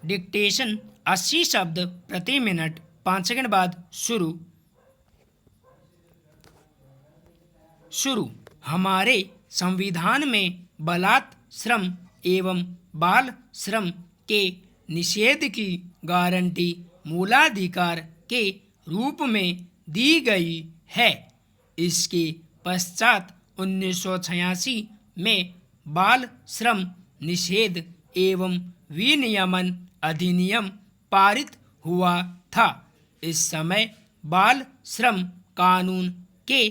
Dictation 80 शब्द प्रति minute. 5 second बाद शुरू। हमारे संविधान में बलात् श्रम एवं बाल श्रम के निषेध की गारंटी मूलाधिकार के रूप में दी गई है। इसके पश्चात 1986 में बाल श्रम निषेध एवं विनियमन अधिनियम पारित हुआ था। इस समय बाल श्रम कानून के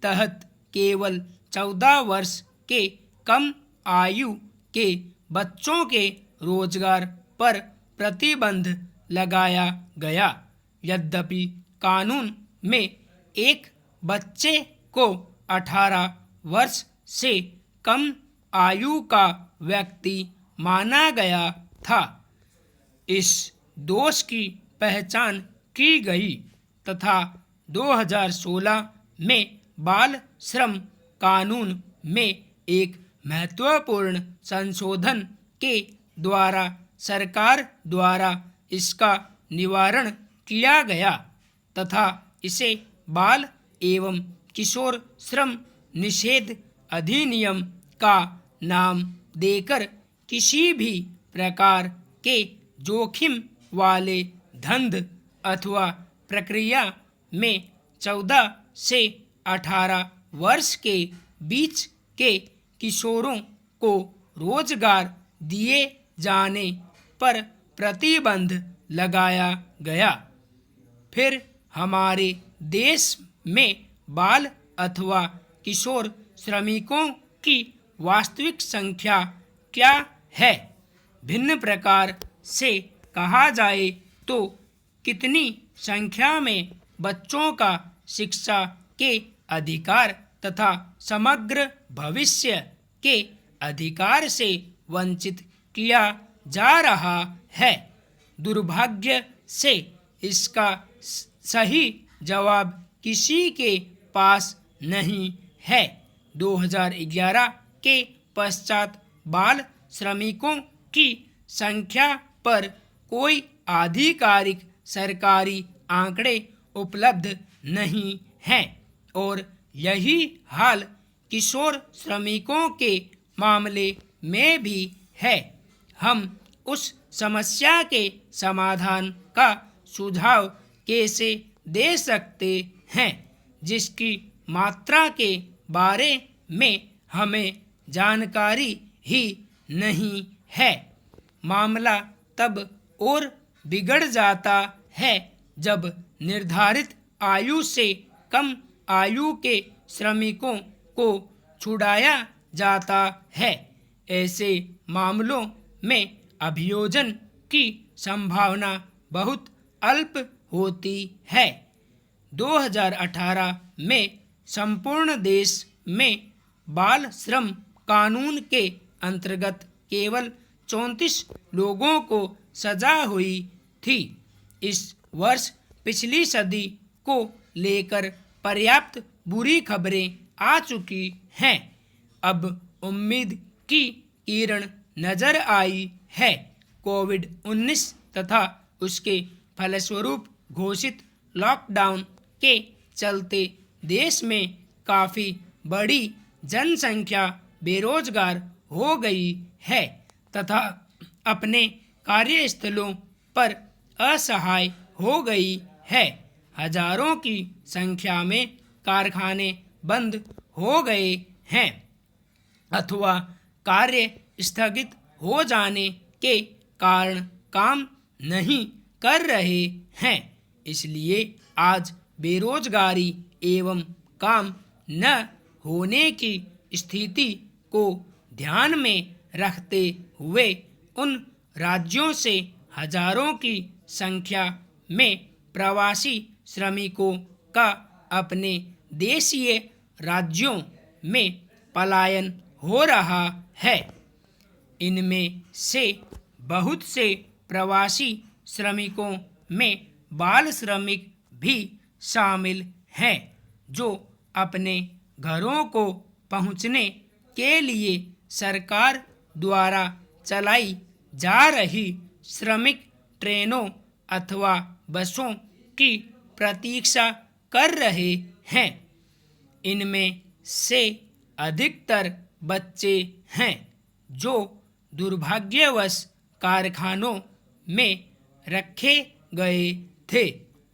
तहत केवल 14 वर्ष के कम आयु के बच्चों के रोजगार पर प्रतिबंध लगाया गया। यद्यपि कानून में एक बच्चे को 18 वर्ष से कम आयु का व्यक्ति माना गया था, इस दोष की पहचान की गई तथा 2016 में बाल श्रम कानून में एक महत्वपूर्ण संशोधन के द्वारा सरकार द्वारा इसका निवारण किया गया तथा इसे बाल एवं किशोर श्रम निषेध अधिनियम का नाम देकर किसी भी प्रकार के जोखिम वाले धंध अथवा प्रक्रिया में 14 से 18 वर्ष के बीच के किशोरों को रोजगार दिए जाने पर प्रतिबंध लगाया गया। फिर हमारे देश में बाल अथवा किशोर श्रमिकों की वास्तविक संख्या क्या है? भिन्न प्रकार से कहा जाए तो कितनी संख्या में बच्चों का शिक्षा के अधिकार तथा समग्र भविष्य के अधिकार से वंचित किया जा रहा है। दुर्भाग्य से इसका सही जवाब किसी के पास नहीं है। 2011 के पश्चात बाल श्रमिकों की संख्या पर कोई आधिकारिक सरकारी आंकड़े उपलब्ध नहीं हैं और यही हाल किशोर श्रमिकों के मामले में भी है। हम उस समस्या के समाधान का सुझाव कैसे दे सकते हैं जिसकी मात्रा के बारे में हमें जानकारी ही नहीं है? मामला तब और बिगड़ जाता है जब निर्धारित आयु से कम आयु के श्रमिकों को छुड़ाया जाता है। ऐसे मामलों में अभियोजन की संभावना बहुत अल्प होती है। 2018 में संपूर्ण देश में बाल श्रम कानून के अंतर्गत केवल 34 लोगों को सजा हुई थी। इस वर्ष पिछली सदी को लेकर पर्याप्त बुरी खबरें आ चुकी हैं। अब उम्मीद की किरण नजर आई है। कोविड-19 तथा उसके फलस्वरूप घोषित लॉकडाउन के चलते देश में काफ़ी बड़ी जनसंख्या बेरोजगार हो गई है तथा अपने कार्यस्थलों पर असहाय हो गई है। हजारों की संख्या में कारखाने बंद हो गए हैं अथवा कार्य स्थगित हो जाने के कारण काम नहीं कर रहे हैं। इसलिए आज बेरोजगारी एवं काम न होने की स्थिति को ध्यान में रखते हुए उन राज्यों से हजारों की संख्या में प्रवासी श्रमिकों का अपने देशीय राज्यों में पलायन हो रहा है। इनमें से बहुत से प्रवासी श्रमिकों में बाल श्रमिक भी शामिल हैं जो अपने घरों को पहुंचने के लिए सरकार द्वारा चलाई जा रही श्रमिक ट्रेनों अथवा बसों की प्रतीक्षा कर रहे हैं। इनमें से अधिकतर बच्चे हैं जो दुर्भाग्यवश कारखानों में रखे गए थे,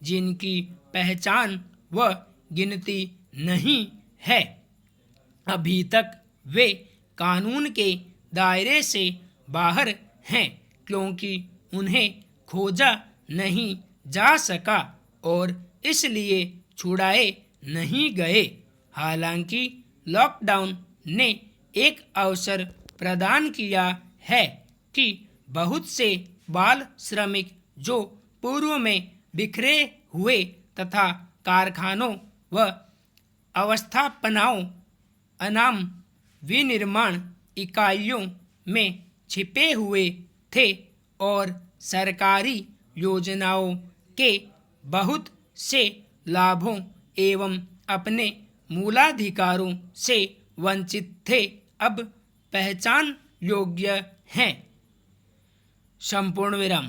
जिनकी पहचान व गिनती नहीं है। अभी तक वे कानून के दायरे से बाहर हैं क्योंकि उन्हें खोजा नहीं जा सका और इसलिए छुड़ाए नहीं गए। हालांकि लॉकडाउन ने एक अवसर प्रदान किया है कि बहुत से बाल श्रमिक जो पूर्व में बिखरे हुए तथा कारखानों व अवस्थापनाओं अनाम विनिर्माण इकाइयों में छिपे हुए थे और सरकारी योजनाओं के बहुत से लाभों एवं अपने मूलाधिकारों से वंचित थे, अब पहचान योग्य हैं। संपूर्ण विराम।